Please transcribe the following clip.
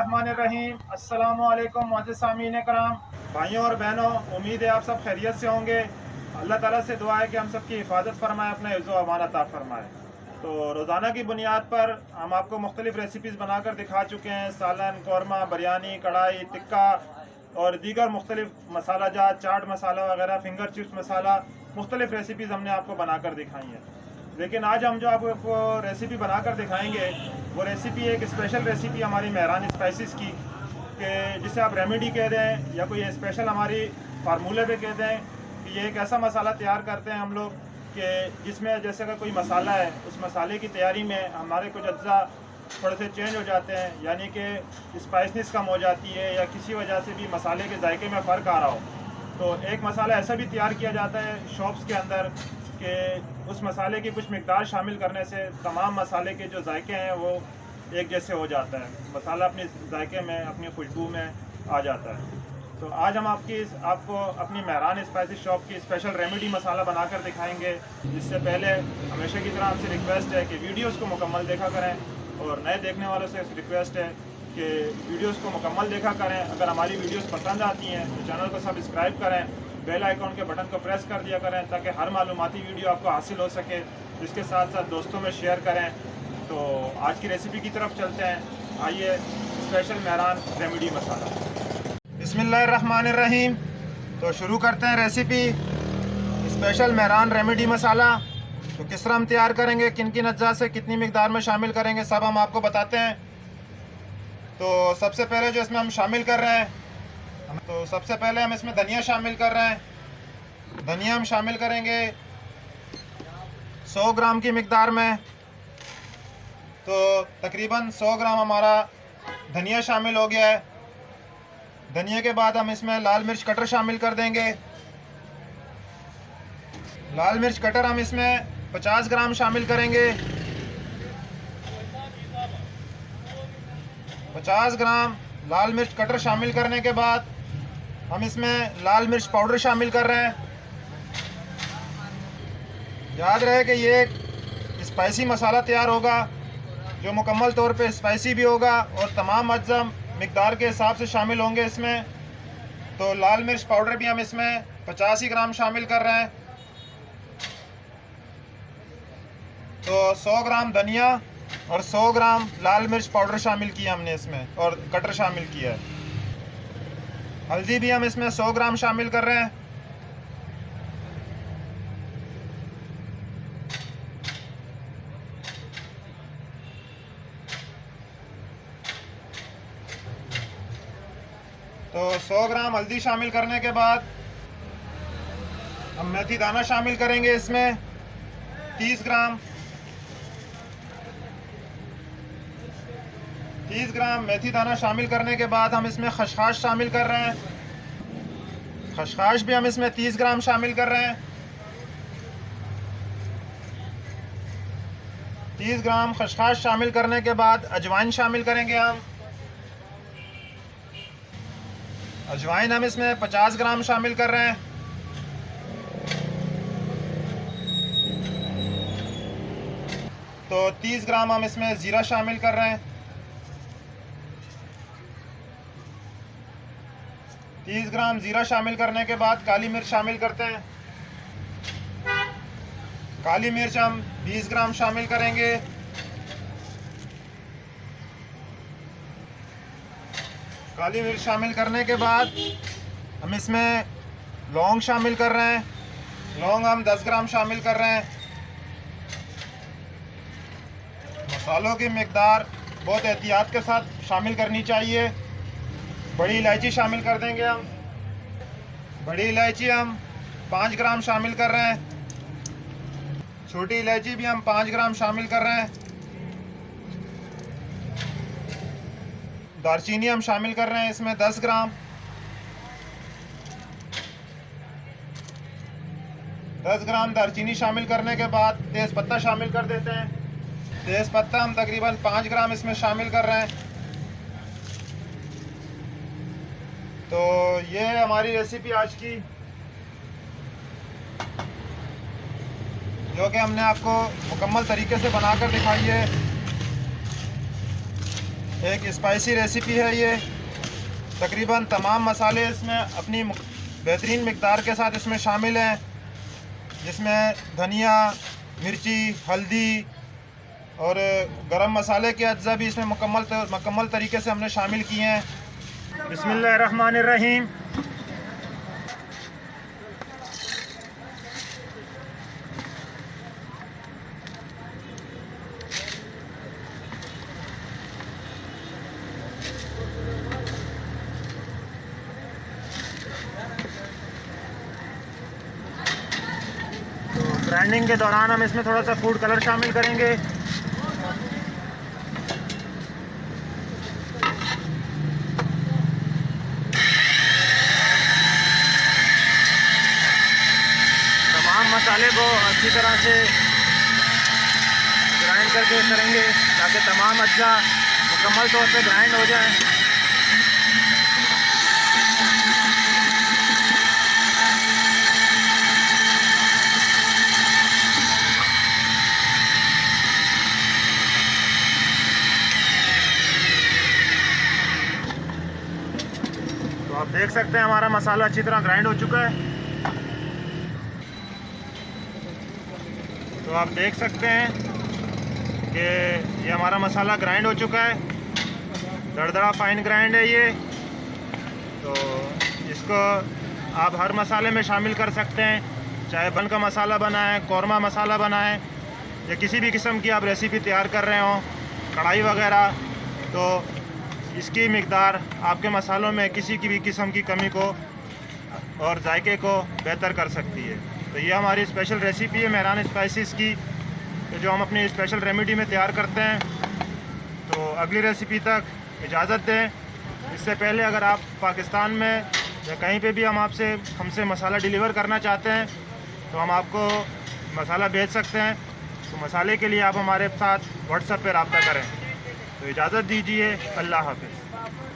बिस्मिल्लाहिर्रहमानिर्रहीम। अस्सलामुअलैकुम मुअज़्ज़िज़ सामीन कराम, भाइयों और बहनों, उम्मीद है आप सब खैरियत से होंगे। अल्लाह ताला से दुआ है कि हम सब की हिफाजत फरमाए, अपने हिफ्ज़ व अमान अता फरमाए। तो रोज़ाना की बुनियाद पर हम आपको मुख्तलिफ़ रेसिपीज़ बनाकर दिखा चुके हैं। सालन, कौरमा, बिरयानी, कढ़ाई, टिक्का और दीगर मुख्तलिफ़ मसाला जात, चाट मसाला वगैरह, फिंगर चिप्स मसाला, मुख्तलिफ़ रेसिपीज़ हमने आपको बनाकर दिखाई हैं। लेकिन आज हम जो आपको रेसिपी बनाकर दिखाएंगे वो रेसिपी एक स्पेशल रेसिपी हमारी मेहरान स्पाइसेस की, कि जिसे आप रेमेडी कह दें या कोई स्पेशल हमारी फार्मूले पे कह दें कि ये एक ऐसा मसाला तैयार करते हैं हम लोग कि जिसमें जैसे अगर कोई मसाला है, उस मसाले की तैयारी में हमारे कुछ अज्जा थोड़े से चेंज हो जाते हैं, यानी कि स्पाइसनेस कम हो जाती है या किसी वजह से भी मसाले के जायके में फ़र्क आ रहा हो, तो एक मसाला ऐसा भी तैयार किया जाता है शॉप्स के अंदर कि उस मसाले की कुछ मिकदार शामिल करने से तमाम मसाले के जो जायके हैं वो एक जैसे हो जाता है, मसाला अपने जायके में, अपनी खुशबू में आ जाता है। तो आज हम आपको अपनी मेहरान स्पाइसेस शॉप की स्पेशल रेमेडी मसाला बनाकर दिखाएंगे। जिससे पहले हमेशा की तरह आपसे रिक्वेस्ट है कि वीडियोस को मुकम्मल देखा करें, और नए देखने वालों से रिक्वेस्ट है कि वीडियोस को मुकम्मल देखा करें। अगर हमारी वीडियोस पसंद आती हैं तो चैनल को सब्सक्राइब करें, बेल आइकॉन के बटन को प्रेस कर दिया करें ताकि हर मालूमाती वीडियो आपको हासिल हो सके। इसके साथ साथ दोस्तों में शेयर करें। तो आज की रेसिपी की तरफ चलते हैं। आइए, स्पेशल मेहरान रेमेडी मसाला। बिस्मिल्लाहिर्रहमानिर्रहीम। तो शुरू करते हैं रेसिपी स्पेशल मेहरान रेमेडी मसाला। तो किस तरह हम तैयार करेंगे, किन किन अज्जा से कितनी मिकदार में शामिल करेंगे, सब हम आपको बताते हैं। तो सबसे पहले जो इसमें हम शामिल कर रहे हैं, तो सबसे पहले हम इसमें धनिया शामिल कर रहे हैं। धनिया हम शामिल करेंगे 100 ग्राम की मिकदार में। तो तकरीबन 100 ग्राम हमारा धनिया शामिल हो गया है। धनिया के बाद हम इसमें लाल मिर्च कटर शामिल कर देंगे। लाल मिर्च कटर हम इसमें 50 ग्राम शामिल करेंगे। 50 ग्राम लाल मिर्च कटर शामिल करने के बाद हम इसमें लाल मिर्च पाउडर शामिल कर रहे हैं। याद रहे कि ये एक स्पाइसी मसाला तैयार होगा जो मुकम्मल तौर पे स्पाइसी भी होगा और तमाम अज्जा मिकदार के हिसाब से शामिल होंगे इसमें। तो लाल मिर्च पाउडर भी हम इसमें 85 ग्राम शामिल कर रहे हैं। तो 100 ग्राम धनिया और 100 ग्राम लाल मिर्च पाउडर शामिल किया हमने इसमें, और कटर शामिल किया है। हल्दी भी हम इसमें 100 ग्राम शामिल कर रहे हैं। तो 100 ग्राम हल्दी शामिल करने के बाद हम मेथी दाना शामिल करेंगे इसमें 30 ग्राम। 30 ग्राम मेथी दाना शामिल करने के बाद हम इसमें खसखस शामिल कर रहे हैं। खसखस भी हम इसमें 30 ग्राम शामिल कर रहे हैं। 30 ग्राम खसखस शामिल करने के बाद अजवाइन शामिल करेंगे हम। अजवाइन हम इसमें 50 ग्राम शामिल कर रहे हैं। तो 30 ग्राम हम इसमें ज़ीरा शामिल कर रहे हैं। 30 ग्राम ज़ीरा शामिल करने के बाद काली मिर्च शामिल करते हैं। काली मिर्च हम 20 ग्राम शामिल करेंगे। काली मिर्च शामिल करने के बाद हम इसमें लौंग शामिल कर रहे हैं। लौंग हम 10 ग्राम शामिल कर रहे हैं। मसालों की मिकदार बहुत एहतियात के साथ शामिल करनी चाहिए। बड़ी इलायची शामिल कर देंगे हम। बड़ी इलायची हम 5 ग्राम शामिल कर रहे हैं। छोटी इलायची भी हम 5 ग्राम शामिल कर रहे हैं। दालचीनी हम शामिल कर रहे हैं इसमें 10 ग्राम। 10 ग्राम दालचीनी शामिल करने के बाद तेज़ पत्ता शामिल कर देते हैं। तेज़ पत्ता हम तकरीबन 5 ग्राम इसमें शामिल कर रहे हैं। तो ये है हमारी रेसिपी आज की, जो कि हमने आपको मुकम्मल तरीके से बनाकर दिखाई है। एक स्पाइसी रेसिपी है ये। तकरीबन तमाम मसाले इसमें अपनी बेहतरीन मिक़दार के साथ इसमें शामिल हैं, जिसमें धनिया, मिर्ची, हल्दी और गरम मसाले के अज्जा भी इसमें मुकम्मल तरीके से हमने शामिल किए हैं। बिस्मिल्लाहिर्रहमानिर्रहीम। ग्राइंडिंग के दौरान हम इसमें थोड़ा सा फूड कलर शामिल करेंगे। तमाम मसाले को अच्छी तरह से ग्राइंड करके करेंगे ताकि तमाम अज्जा मुकम्मल तौर पे ग्राइंड हो जाए। तो आप देख सकते हैं हमारा मसाला अच्छी तरह ग्राइंड हो चुका है। तो आप देख सकते हैं कि ये हमारा मसाला ग्राइंड हो चुका है, दरदरा फाइन ग्राइंड है ये। तो इसको आप हर मसाले में शामिल कर सकते हैं, चाहे बन का मसाला बनाएं, कौरमा मसाला बनाएं, या किसी भी किस्म की आप रेसिपी तैयार कर रहे हो, कढ़ाई वगैरह, तो इसकी मिक़दार आपके मसालों में किसी की भी किस्म की कमी को और जायके को बेहतर कर सकती है। तो ये हमारी स्पेशल रेसिपी है मेहरान स्पाइसेस की, जो हम अपनी स्पेशल रेमेडी में तैयार करते हैं। तो अगली रेसिपी तक इजाज़त दें। इससे पहले अगर आप पाकिस्तान में या कहीं पे भी हमसे मसाला डिलीवर करना चाहते हैं तो हम आपको मसाला भेज सकते हैं। तो मसाले के लिए आप हमारे साथ व्हाट्सएप पे रब्ता करें। तो इजाज़त दीजिए। अल्लाह हाफ़िज़।